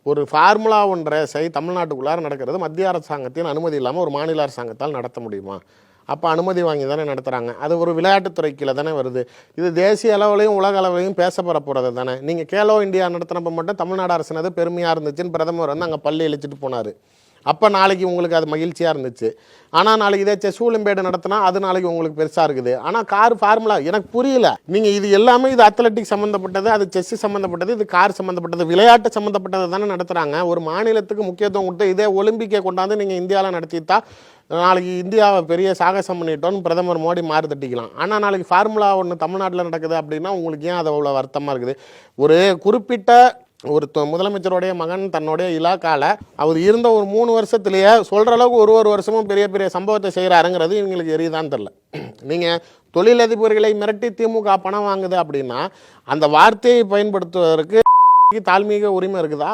ஒரு formula one ரேஸை தமிழ்நாட்டுக்குள்ளார நடக்கிறது மத்திய அரசாங்கத்தின் அனுமதி இல்லாமல் ஒரு மாநில அரசாங்கத்தால் நடத்த முடியுமா? அப்போ அனுமதி வாங்கி தானே நடத்துகிறாங்க. அது ஒரு விளையாட்டுத்துறை கீழே தானே வருது. இது தேசிய அளவுலையும் உலக அளவுலையும் பேசப்பட போகிறது தானே. நீங்கள் கேலோ இந்தியா நடத்தினப்போ மட்டும் தமிழ்நாடு அரசுனது பெருமையாக இருந்துச்சுன்னு பிரதமர் வந்து அங்கே பள்ளி இழிச்சிட்டு போனார். அப்போ நாளைக்கு உங்களுக்கு அது மகிழ்ச்சியாக இருந்துச்சு. ஆனால் நாளைக்கு இதே செஸ் ஒலிம்பியாடு நடத்தினா அது நாளைக்கு உங்களுக்கு பெருசாக இருக்குது. ஆனால் கார் ஃபார்முலா எனக்கு புரியல. நீங்கள் இது எல்லாமே இது அத்லட்டிக் சம்மந்தப்பட்டது, அது செஸ் சம்மந்தப்பட்டது, இது கார் சம்மந்தப்பட்டது, விளையாட்டு சம்மந்தப்பட்டது தானே நடத்துகிறாங்க. ஒரு மாநிலத்துக்கு முக்கியத்துவம் கொடுத்து இதே ஒலிம்பிக்கை கொண்டாந்து நீங்கள் இந்தியாவில் நடத்திட்டா நாளைக்கு இந்தியாவை பெரிய சாகசம் பண்ணிட்டோன்னு பிரதமர் மோடி மாறு தட்டிக்கலாம். ஆனால் நாளைக்கு ஃபார்முலா ஒன்று தமிழ்நாட்டில் நடக்குது அப்படின்னா உங்களுக்கு ஏன் அது அவ்வளோ வருத்தமாக இருக்குது? ஒரு குறிப்பிட்ட ஒரு முதலமைச்சருடைய மகன் தன்னுடைய இலாக்காவில் அவர் இருந்த ஒரு 3 வருஷத்துலேயே சொல்கிற அளவுக்கு ஒரு வருஷமும் பெரிய பெரிய சம்பவத்தை செய்கிறாருங்கிறது இவங்களுக்கு எரியுதான்னு தெரில. நீங்கள் தொழிலதிபர்களை மிரட்டி திமுக பணம் வாங்குது அப்படின்னா அந்த வார்த்தையை பயன்படுத்துவதற்கு தார்மீக உரிமை இருக்குதா?